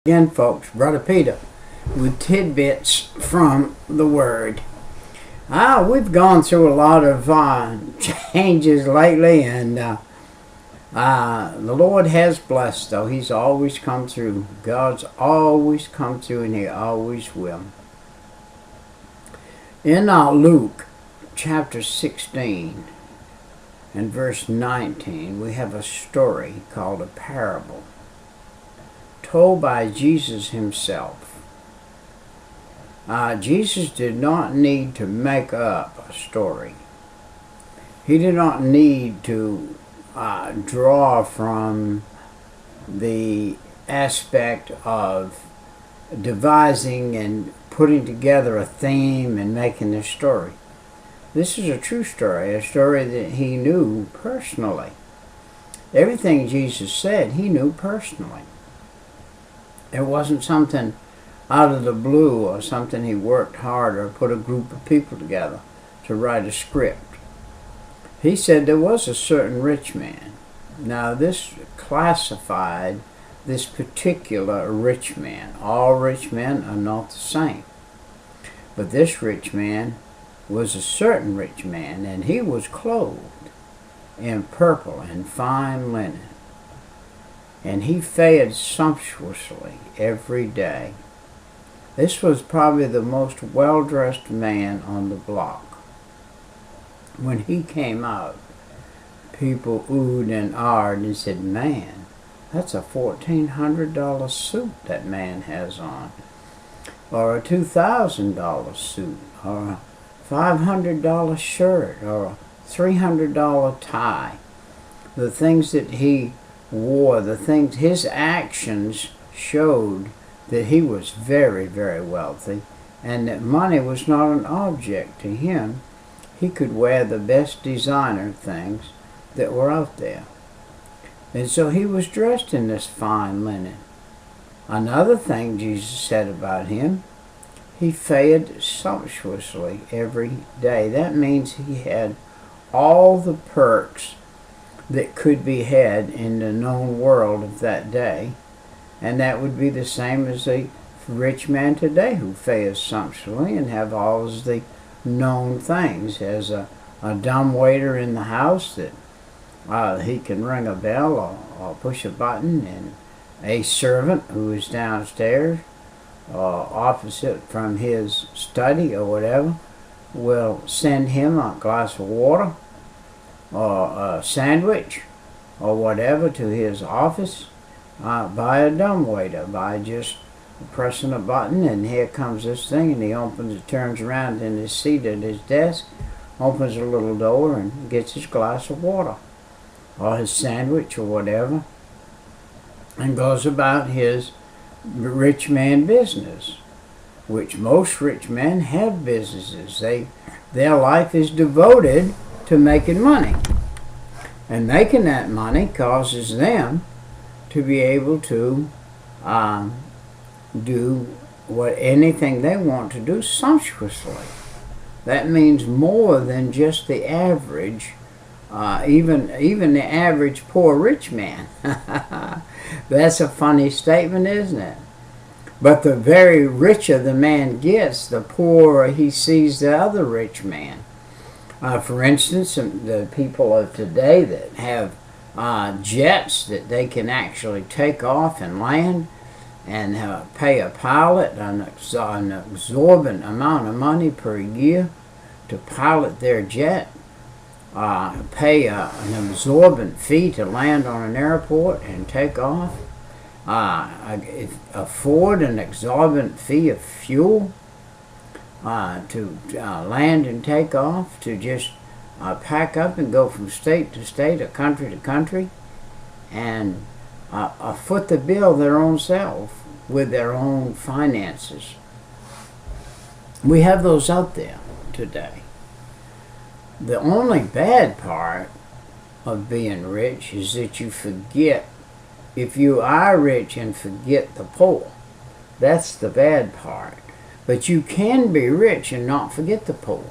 Again, folks, Brother Peter with tidbits from the Word. We've gone through a lot of changes lately, and the Lord has blessed, though. He's always come through. God's always come through, and He always will. In Luke chapter 16 and verse 19, we have a story called a parable, told by Jesus himself. Jesus did not need to make up a story. He did not need to draw from the aspect of devising and putting together a theme and making a story. This is a true story, a story that he knew personally. Everything Jesus said, he knew personally. It wasn't something out of the blue or something he worked hard or put a group of people together to write a script. He said there was a certain rich man. Now this classified this particular rich man. All rich men are not the same. But this rich man was a certain rich man, and he was clothed in purple and fine linen. And he fed sumptuously every day. This was probably the most well-dressed man on the block. When he came out, people oohed and ahed and said, "Man, that's a $1,400 suit that man has on, or a $2,000 suit, or a $500 shirt, or a $300 tie." The things that he wore, his actions showed that he was very, very wealthy, and that money was not an object to him. He could wear the best designer things that were out there. And so he was dressed in this fine linen. Another thing Jesus said about him, he fed sumptuously every day. That means he had all the perks that could be had in the known world of that day, and that would be the same as a rich man today who fares sumptuously and have all of the known things. As a dumb waiter in the house that he can ring a bell or push a button, and a servant who is downstairs opposite from his study or whatever will send him a glass of water or a sandwich or whatever to his office by a dumbwaiter, by just pressing a button, and here comes this thing, and he opens it, turns around in his seat at his desk, opens a little door and gets his glass of water or his sandwich or whatever, and goes about his rich man business, which most rich men have businesses. Their life is devoted to making money, and making that money causes them to be able to do anything they want to do sumptuously. That means more than just the average, even the average poor rich man. That's a funny statement, isn't it? But the very richer the man gets, the poorer he sees the other rich man. For instance, the people of today that have jets that they can actually take off and land, and pay a pilot an exorbitant amount of money per year to pilot their jet, pay an exorbitant fee to land on an airport and take off, afford an exorbitant fee of fuel to land and take off, to just pack up and go from state to state or country to country, and foot the bill their own self with their own finances. We have those out there today. The only bad part of being rich is that you forget, if you are rich and forget the poor. That's the bad part. But you can be rich and not forget the poor.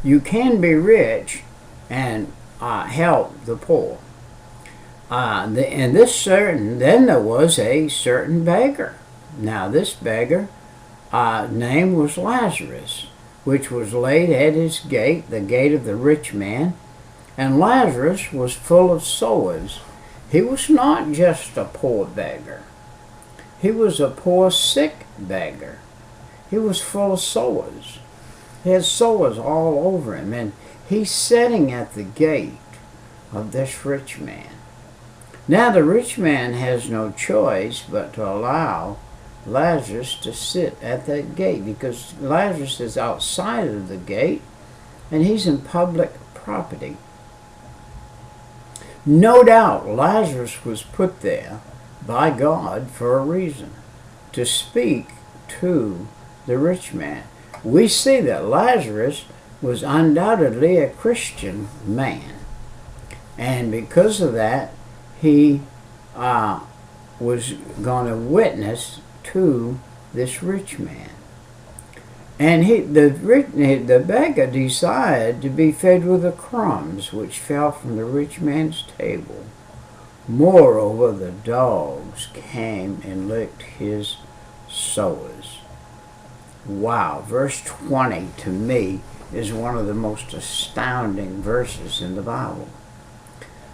You can be rich and help the poor. Then there was a certain beggar. Now this beggar name was Lazarus, which was laid at his gate, the gate of the rich man. And Lazarus was full of sores. He was not just a poor beggar. He was a poor, sick beggar. He was full of sores. He had sores all over him. And he's sitting at the gate of this rich man. Now the rich man has no choice but to allow Lazarus to sit at that gate, because Lazarus is outside of the gate and he's in public property. No doubt Lazarus was put there by God for a reason, to speak to the rich man. We see that Lazarus was undoubtedly a Christian man, and because of that he was going to witness to this rich man. And the beggar desired to be fed with the crumbs which fell from the rich man's table. Moreover, the dogs came and licked his sores. Wow, verse 20 to me is one of the most astounding verses in the Bible.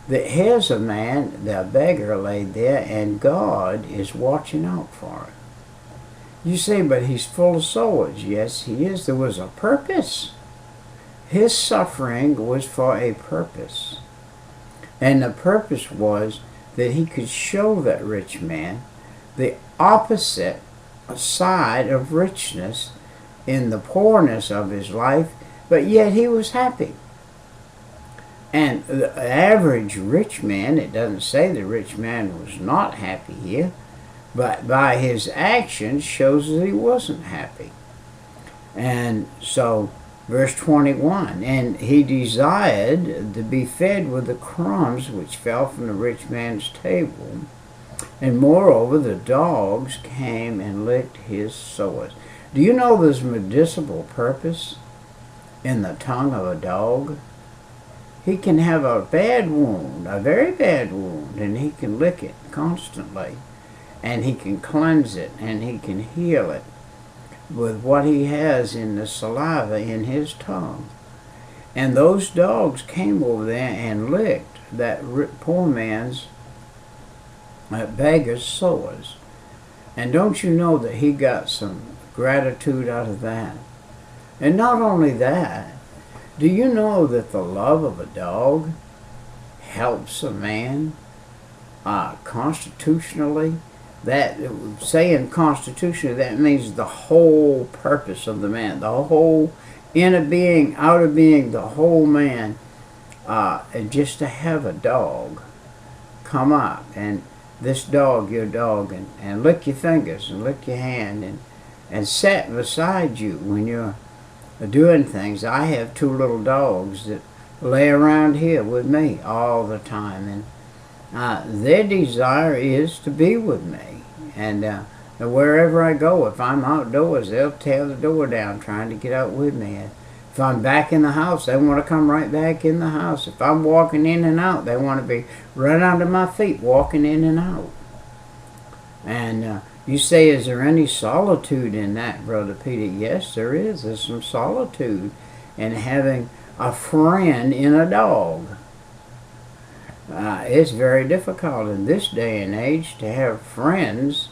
Here's a man, the beggar, laid there, and God is watching out for him. You say, but he's full of sores. Yes, he is. There was a purpose. His suffering was for a purpose. And the purpose was that he could show that rich man the opposite side of richness in the poorness of his life, but yet he was happy. And the average rich man, it doesn't say the rich man was not happy here, but by his actions shows that he wasn't happy. And so, verse 21, and he desired to be fed with the crumbs which fell from the rich man's table, and moreover the dogs came and licked his sores. Do you know there's medicinal purpose in the tongue of a dog? He can have a bad wound, a very bad wound, and he can lick it constantly. And he can cleanse it, and he can heal it with what he has in the saliva in his tongue. And those dogs came over there and licked that poor man's, that beggar's sores. And don't you know that he got some gratitude out of that? And not only that, do you know that the love of a dog helps a man constitutionally? That, saying constitutionally, that means the whole purpose of the man, the whole inner being, outer being, the whole man. And just to have a dog come up, and this dog, your dog, and lick your fingers and lick your hand and sit beside you when you're doing things. I have two little dogs that lay around here with me all the time, and their desire is to be with me. And wherever I go, if I'm outdoors, they'll tear the door down trying to get out with me. If I'm back in the house, they want to come right back in the house. If I'm walking in and out, they want to be right under my feet, walking in and out. And you say, is there any solitude in that, Brother Peter? Yes, there is. There's some solitude in having a friend in a dog. It's very difficult in this day and age to have friends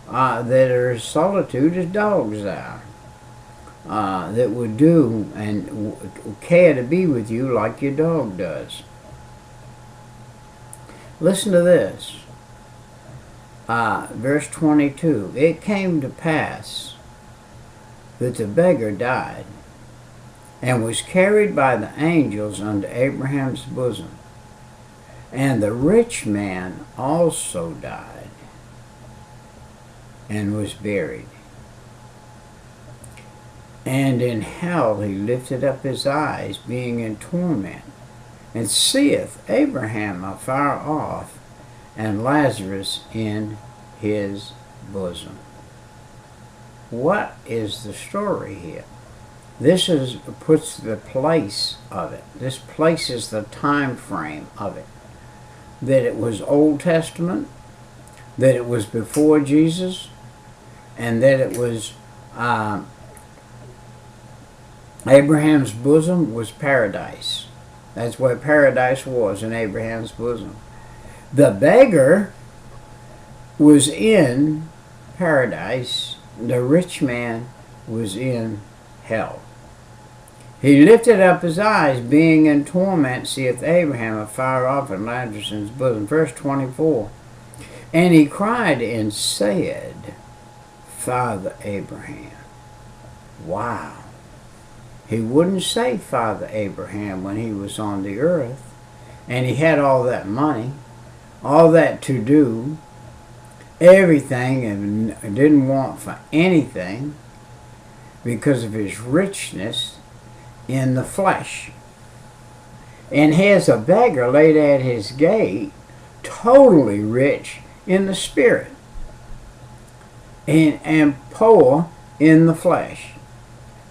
that are as solitude as dogs are, that would do and care to be with you like your dog does. Listen to this. Verse 22. It came to pass that the beggar died and was carried by the angels unto Abraham's bosom. And the rich man also died and was buried. And in hell he lifted up his eyes, being in torment, and seeth Abraham afar off, and Lazarus in his bosom. What is the story here? This puts the place of it. This places the time frame of it. that it was Old Testament, that it was before Jesus, and that it was Abraham's bosom was paradise. That's what paradise was, in Abraham's bosom. The beggar was in paradise. The rich man was in hell. He lifted up his eyes, being in torment, seeth Abraham afar off, and Lazarus in his bosom. Verse 24. And he cried and said, Father Abraham. Wow. He wouldn't say Father Abraham when he was on the earth, and he had all that money, all that to do, everything, and didn't want for anything because of his richness in the flesh. And here's a beggar laid at his gate, totally rich in the spirit, and poor in the flesh,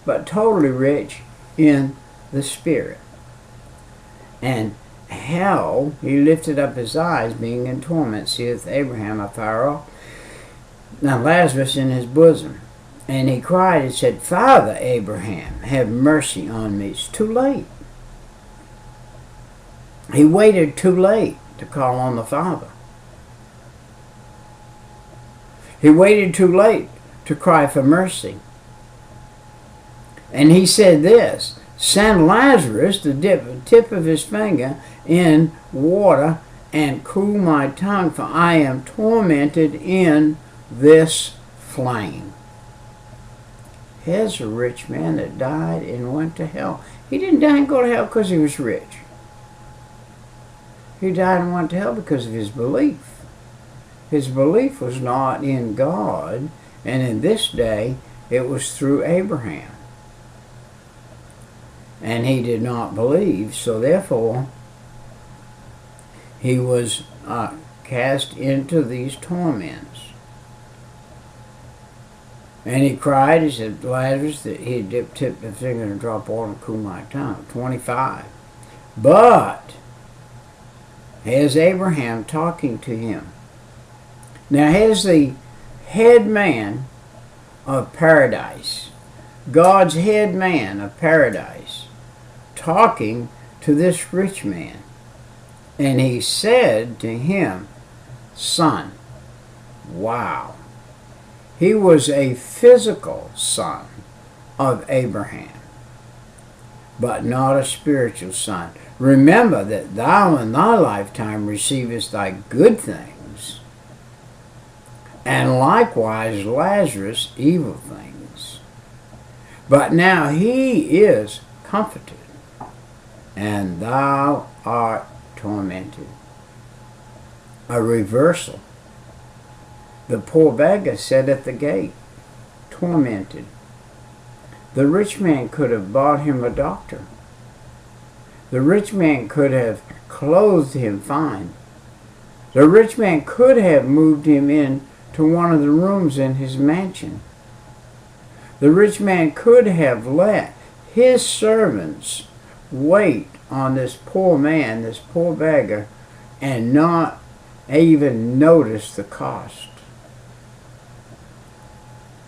but totally rich in the spirit. And hell, he lifted up his eyes, being in torment, seeth Abraham afar off, now Lazarus in his bosom. And he cried and said, Father Abraham, have mercy on me. It's too late. He waited too late to call on the Father. He waited too late to cry for mercy. And he said this, send Lazarus to dip the tip of his finger in water and cool my tongue, for I am tormented in this flame. Here's a rich man that died and went to hell. He didn't die and go to hell because he was rich. He died and went to hell because of his belief. His belief was not in God, and in this day it was through Abraham. And he did not believe, so therefore he was cast into these torments. And he cried, he said, Lazarus, that he dipped his finger and drop water and cool my tongue. 25. But here's Abraham talking to him. Now here's the head man of paradise, God's head man of paradise, talking to this rich man. And he said to him, son. Wow. He was a physical son of Abraham, but not a spiritual son. Remember that thou in thy lifetime receivest thy good things, and likewise Lazarus evil things. But now he is comforted, and thou art tormented. A reversal. The poor beggar sat at the gate, tormented. The rich man could have bought him a doctor. The rich man could have clothed him fine. The rich man could have moved him in to one of the rooms in his mansion. The rich man could have let his servants wait on this poor man, this poor beggar, and not even notice the cost.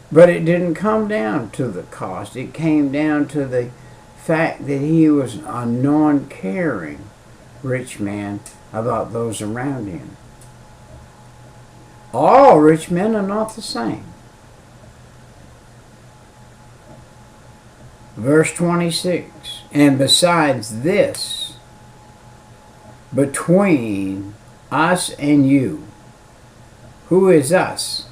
But it didn't come down to the cost. It came down to the fact that he was a non-caring rich man about those around him. All rich men are not the same. Verse 26, and besides this, between us and you, who is us?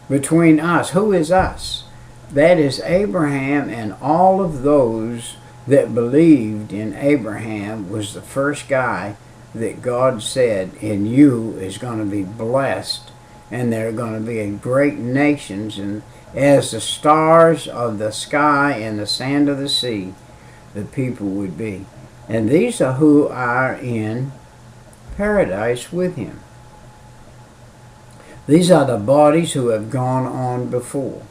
Between us, who is us? That is Abraham and all of those that believed in Abraham was the first guy that God said, in you is going to be blessed, and they're going to be a great nations, and as the stars of the sky and the sand of the sea, the people would be. And these are who are in paradise with him. These are the bodies who have gone on before.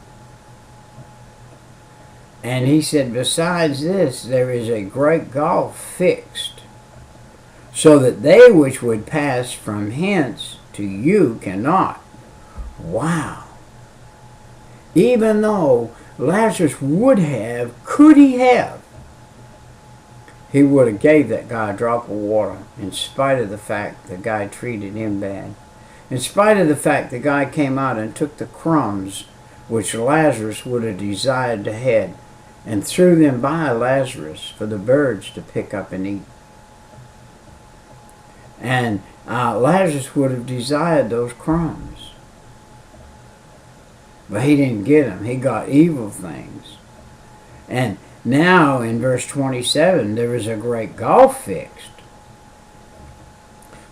And he said, besides this, there is a great gulf fixed so that they which would pass from hence to you cannot. Wow. Even though Lazarus would have, could he have, he would have gave that guy a drop of water in spite of the fact the guy treated him bad. In spite of the fact the guy came out and took the crumbs which Lazarus would have desired to have and threw them by Lazarus for the birds to pick up and eat. And Lazarus would have desired those crumbs. But he didn't get them. He got evil things. And now in verse 27, there is a great gulf fixed,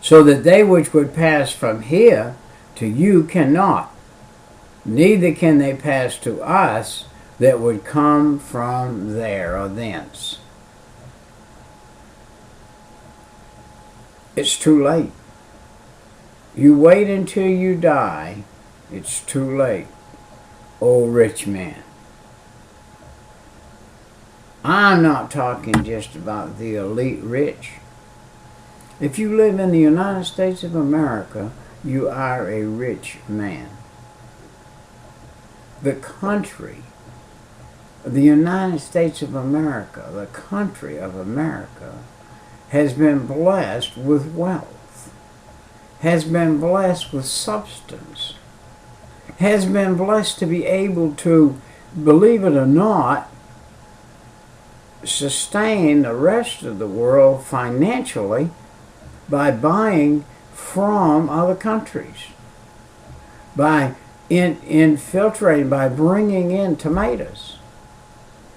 so that they which would pass from here to you cannot, neither can they pass to us that would come from there or thence. It's too late. You wait until you die, it's too late, O rich man. I'm not talking just about the elite rich. If you live in the United States of America, you are a rich man. The country, the United States of America, the country of America, has been blessed with wealth, has been blessed with substance, has been blessed to be able to, believe it or not, sustain the rest of the world financially by buying from other countries, by infiltrating, by bringing in tomatoes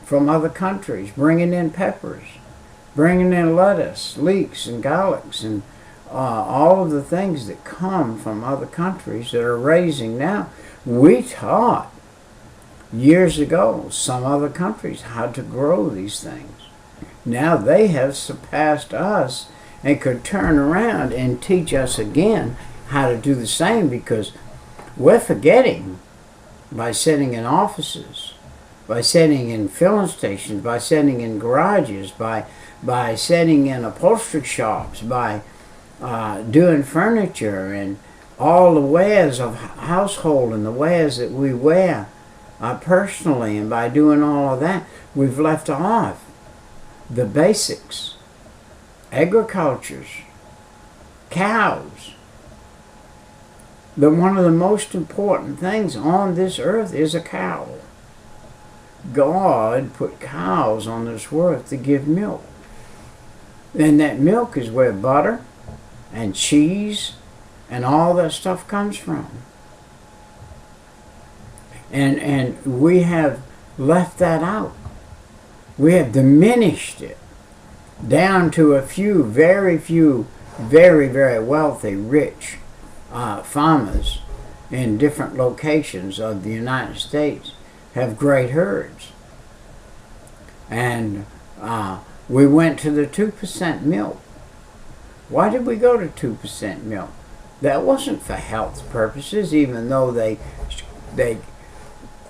from other countries, bringing in peppers, bringing in lettuce, leeks, and garlics, and all of the things that come from other countries that are raising now. We taught years ago some other countries how to grow these things. Now they have surpassed us and could turn around and teach us again how to do the same, because we're forgetting by sitting in offices, by sitting in filling stations, by sitting in garages, by sitting in upholstery shops, by doing furniture and all the wares of household and the wares that we wear personally, and by doing all of that, we've left off the basics. Agriculture, cows. One of the most important things on this earth is a cow. God put cows on this earth to give milk. And that milk is where butter and cheese and all that stuff comes from. And we have left that out. We have diminished it down to a few, very very wealthy, rich farmers in different locations of the United States have great herds. And we went to the 2% milk. Why did we go to 2% milk? That wasn't for health purposes, even though they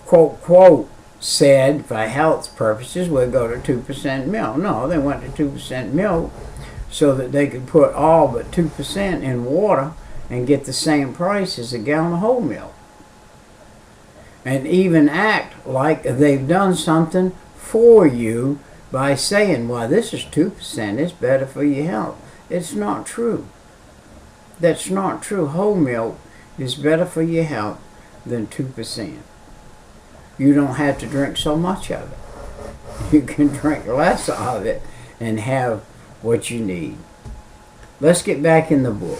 quote said for health purposes we'll go to 2% milk. No, they went to 2% milk so that they could put all but 2% in water and get the same price as a gallon of whole milk. And even act like they've done something for you by saying, well, this is 2%, it's better for your health. It's not true. That's not true. Whole milk is better for your health than 2%. You don't have to drink so much of it. You can drink less of it and have what you need. Let's get back in the book.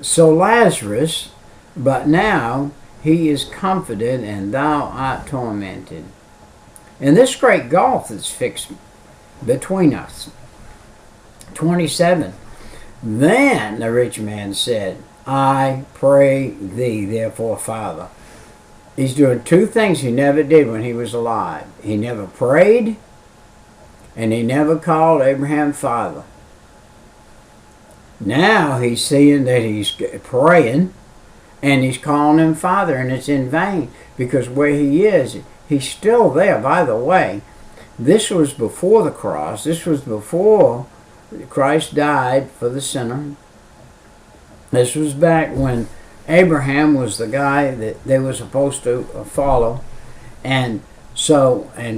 So Lazarus, but now he is comforted and thou art tormented. And this great gulf that's fixed between us. 27. Then the rich man said, I pray thee, therefore, Father. He's doing two things he never did when he was alive. He never prayed, and he never called Abraham father. Now he's seeing that he's praying, and he's calling him father, and it's in vain, because where he is, he's still there. By the way, this was before the cross. This was before Christ died for the sinner. This was back when Abraham was the guy that they were supposed to follow, and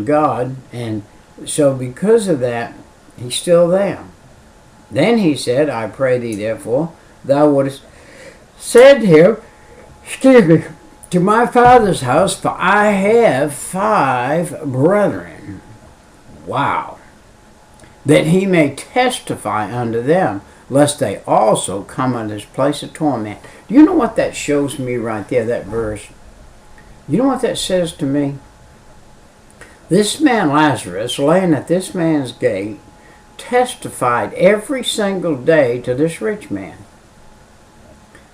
God, and so because of that, he's still there. Then he said, I pray thee therefore, thou wouldest send him, to my father's house, for I have 5 brethren. Wow. That he may testify unto them, lest they also come unto this place of torment. Do you know what that shows me right there, that verse? You know what that says to me? This man Lazarus, laying at this man's gate, testified every single day to this rich man.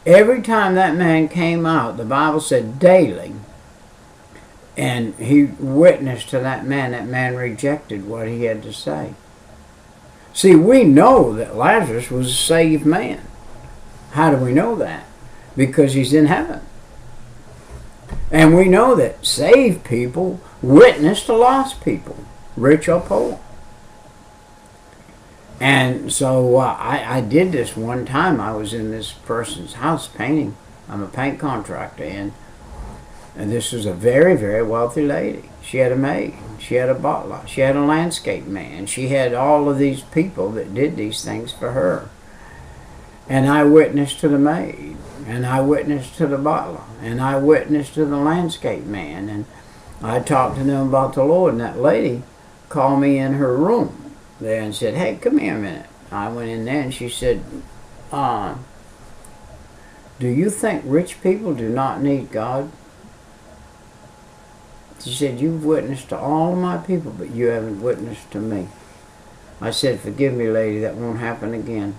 Every time that man came out, the Bible said daily, and he witnessed to that man rejected what he had to say. See, we know that Lazarus was a saved man. How do we know that? Because he's in heaven. And we know that saved people witness to lost people, rich or poor. And so I did this one time. I was in this person's house painting. I'm a paint contractor, and this was a very, very wealthy lady. She had a maid. She had a butler. She had a landscape man. She had all of these people that did these things for her. And I witnessed to the maid, and I witnessed to the butler, and I witnessed to the landscape man, and I talked to them about the Lord. And that lady called me in her room there and said, hey, come here a minute. I went in there, and she said, do you think rich people do not need God? She said, you've witnessed to all of my people, but you haven't witnessed to me. I said, forgive me, lady, that won't happen again.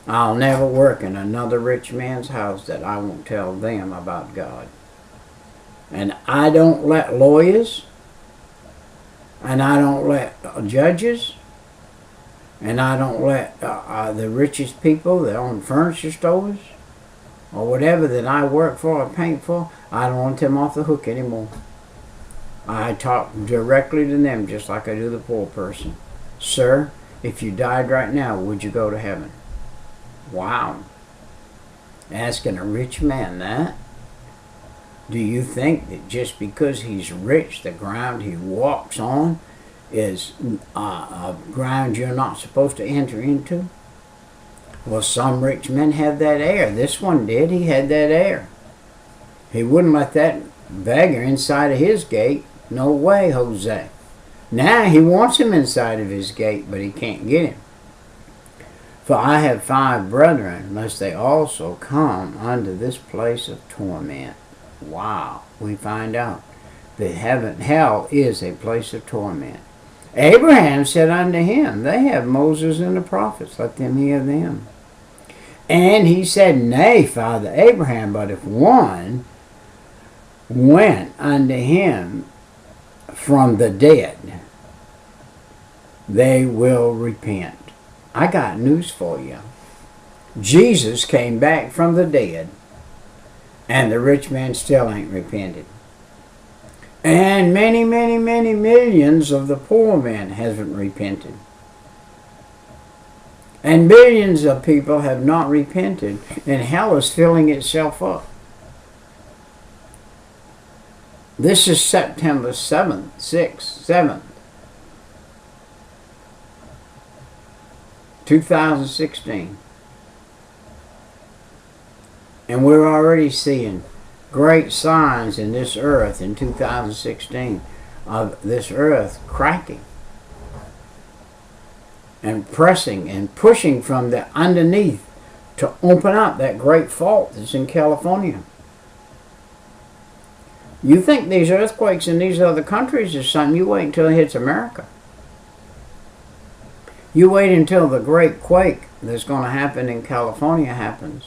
I'll never work in another rich man's house that I won't tell them about God. And I don't let lawyers, and I don't let judges, and I don't let the richest people that own furniture stores or whatever that I work for or paint for, I don't want them off the hook anymore. I talk directly to them just like I do the poor person. Sir, if you died right now, would you go to heaven? Wow. Asking a rich man that? Do you think that just because he's rich, the ground he walks on is a ground you're not supposed to enter into? Well, some rich men have that air. This one did. He had that air. He wouldn't let that beggar inside of his gate. No way, Jose. Now he wants him inside of his gate, but he can't get him. For I have 5 brethren, lest they also come unto this place of torment. Wow. We find out that hell is a place of torment. Abraham said unto him, they have Moses and the prophets, let them hear them. And he said, nay, Father Abraham, but if one went unto him from the dead, they will repent. I got news for you. Jesus came back from the dead, and the rich man still ain't repented. And many, many, many millions of the poor men haven't repented. And billions of people have not repented, and hell is filling itself up. This is September 7th, 2016. And we're already seeing great signs in this earth in 2016 of this earth cracking and pressing and pushing from the underneath to open up that great fault that's in California. You think these earthquakes in these other countries is something, you wait until it hits America. You wait until the great quake that's going to happen in California happens.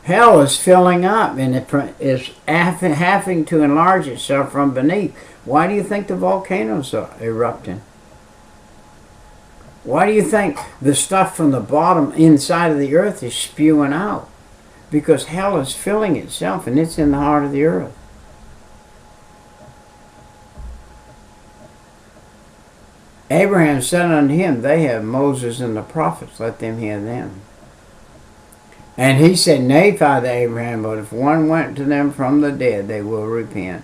Hell is filling up, and it is having to enlarge itself from beneath. Why do you think the volcanoes are erupting? Why do you think the stuff from the bottom inside of the earth is spewing out? Because hell is filling itself, and it's in the heart of the earth. Abraham said unto him, They have Moses and the prophets, let them hear them. And he said, Nay, Father Abraham, but if one went to them from the dead, they will repent.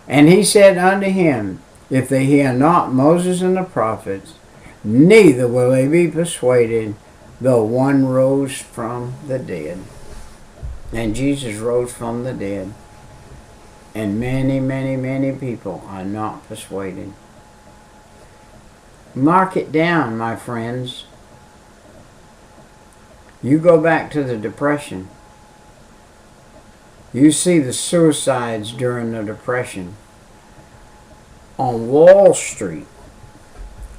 And he said unto him, If they hear not Moses and the prophets, neither will they be persuaded, though one rose from the dead. And Jesus rose from the dead. And many, many, many people are not persuaded. Mark it down, my friends. You go back to the Depression. You see the suicides during the Depression. On Wall Street,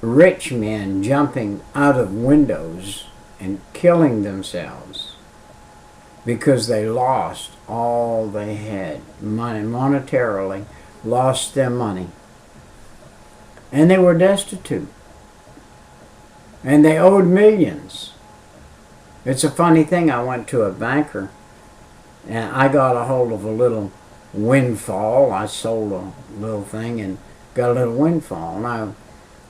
rich men jumping out of windows and killing themselves because they lost all they had, money, monetarily, lost their money. And they were destitute. And they owed millions. It's a funny thing, I went to a banker and I got a hold of a little windfall. I sold a little thing and got a little windfall. And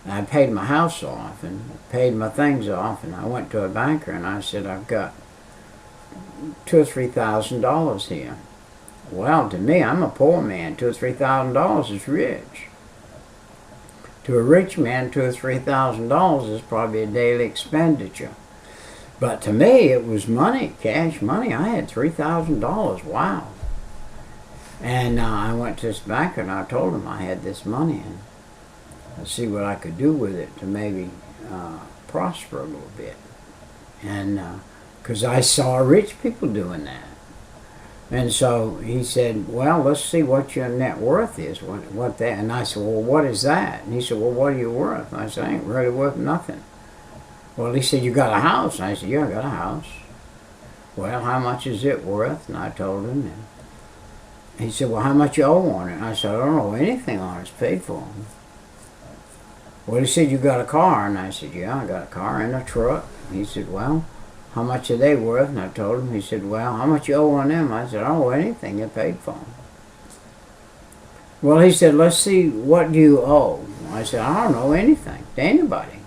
I paid my house off and paid my things off, and I went to a banker and I said, I've got $2,000 or $3,000 here. Well, to me, I'm a poor man. $2,000 or $3,000 is rich. To a rich man, $2,000 or $3,000 is probably a daily expenditure. But to me, it was money, cash money. I had $3,000. Wow. And I went to this banker and I told him I had this money and I'd see what I could do with it to maybe prosper a little bit. And because I saw rich people doing that. And so he said, well, let's see what your net worth is. What that? And I said, well, what is that? And he said, well, what are you worth? And I said, I ain't really worth nothing. Well, he said, you got a house? And I said, yeah, I got a house. Well, how much is it worth? And I told him. And he said, well, how much you owe on it? And I said, I don't owe anything on it. It's paid for. Well, he said, you got a car? And I said, yeah, I got a car and a truck. He said, well, how much are they worth? And I told him. He said, well, how much you owe on them? I said, I don't owe anything. They're paid for. Well, he said, let's see, what do you owe? I said, I don't owe anything to anybody.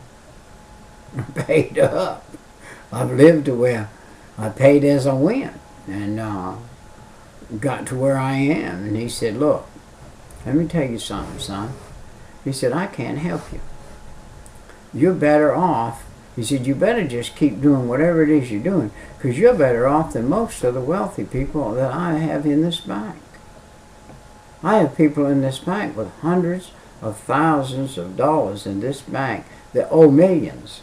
I'm paid up. I've lived to where I paid as I went and got to where I am. And he said, look, let me tell you something, son. He said, I can't help you. You're better off. He said, you better just keep doing whatever it is you're doing, because you're better off than most of the wealthy people that I have in this bank. I have people in this bank with hundreds of thousands of dollars in this bank that owe millions.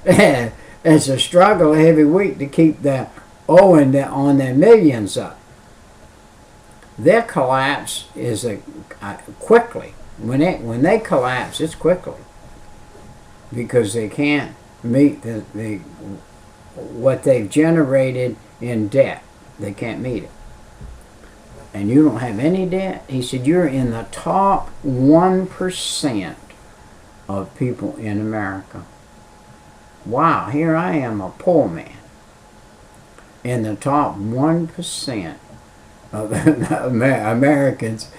And it's a struggle every week to keep their owing on their millions up. Their collapse is quickly. When they collapse, it's quickly. Because they can't meet what they've generated in debt. They can't meet it. And you don't have any debt? He said, you're in the top 1% of people in America. Wow, here I am, a poor man, in the top 1% of Americans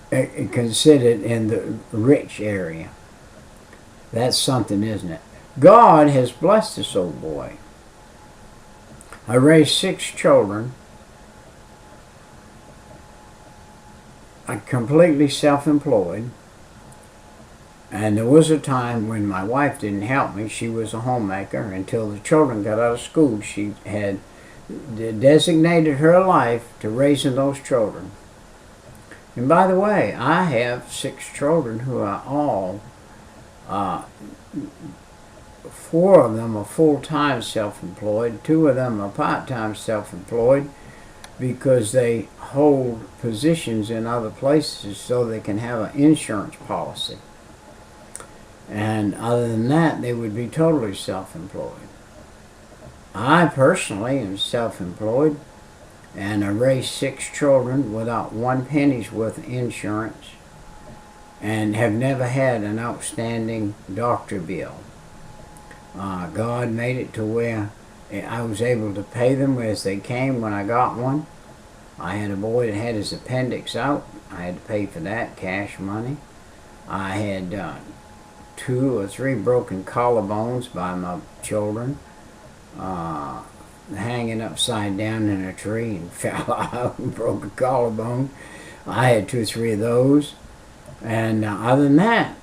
considered in the rich area. That's something, isn't it? God has blessed this old boy. I raised 6 children. I'm completely self-employed. And there was a time when my wife didn't help me. She was a homemaker until the children got out of school. She had designated her life to raising those children. And by the way, I have 6 children who are all 4 of them are full-time self-employed. 2 of them are part-time self-employed because they hold positions in other places so they can have an insurance policy. And other than that, they would be totally self-employed. I personally am self-employed, and I raised 6 children without 1 penny's worth of insurance, and have never had an outstanding doctor bill. God made it to where I was able to pay them as they came when I got one. I had a boy that had his appendix out. I had to pay for that, cash money. I had 2 or 3 broken collarbones by my children, hanging upside down in a tree and fell out and broke a collarbone. I had 2 or 3 of those. And other than that,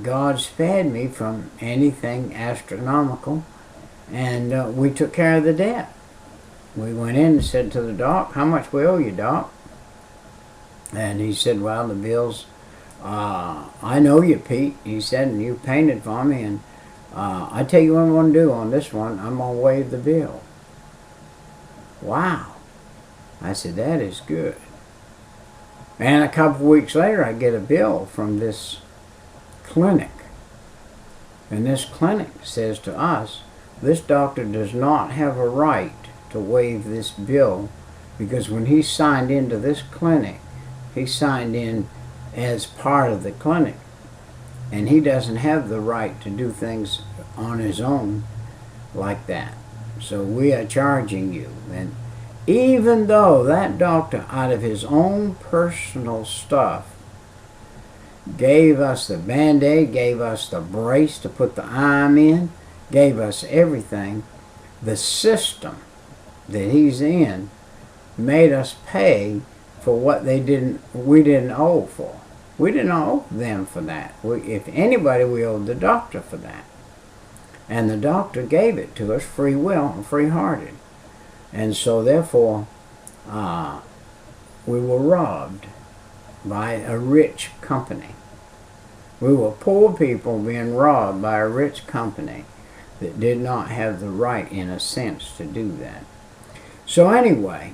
God spared me from anything astronomical, and we took care of the debt. We went in and said to the doc, "How much we owe you, doc?" And he said, "Well, the bills, I know you, Pete," he said, "and you painted for me, and I tell you what I'm going to do on this one, I'm going to waive the bill." Wow. I said, "That is good." And a couple of weeks later, I get a bill from this clinic. And this clinic says to us, this doctor does not have a right to waive this bill, because when he signed into this clinic, he signed in as part of the clinic. And he doesn't have the right to do things on his own like that. So we are charging you. And even though that doctor, out of his own personal stuff, gave us the Band-Aid, gave us the brace to put the arm in, gave us everything, the system that he's in made us pay for what we didn't owe for. We didn't owe them for that. If anybody, we owed the doctor for that. And the doctor gave it to us free will and free-hearted. And so therefore, we were robbed by a rich company. We were poor people being robbed by a rich company that did not have the right, in a sense, to do that. So anyway,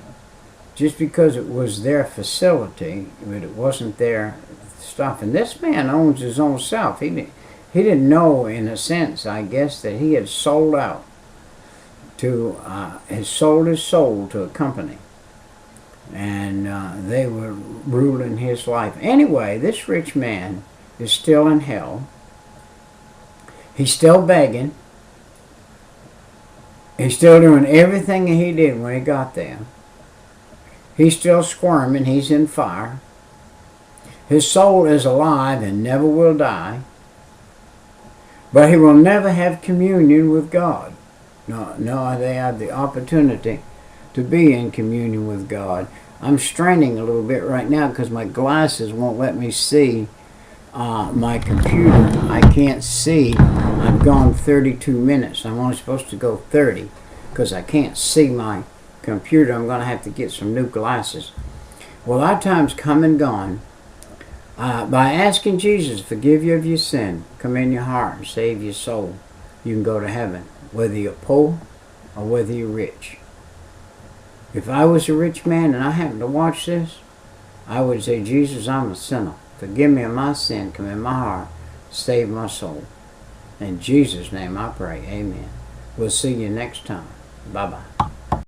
just because it was their facility, but it wasn't their stuff. And this man owns his own self. He didn't know, in a sense, I guess, that he had sold out to, had sold his soul to a company. And they were ruling his life. Anyway, this rich man is still in hell. He's still begging. He's still doing everything that he did when he got there. He's still squirming. He's in fire. His soul is alive and never will die. But he will never have communion with God. No, they have the opportunity to be in communion with God. I'm straining a little bit right now because my glasses won't let me see my computer. I can't see. I've gone 32 minutes. I'm only supposed to go 30 because I can't see my computer. I'm going to have to get some new glasses. Well, our time's come and gone. By asking Jesus to forgive you of your sin, come in your heart and save your soul, you can go to heaven, whether you're poor or whether you're rich. If I was a rich man and I happened to watch this, I would say, Jesus, I'm a sinner. Forgive me of my sin. Come in my heart. Save my soul. In Jesus' name I pray. Amen. We'll see you next time. Bye-bye.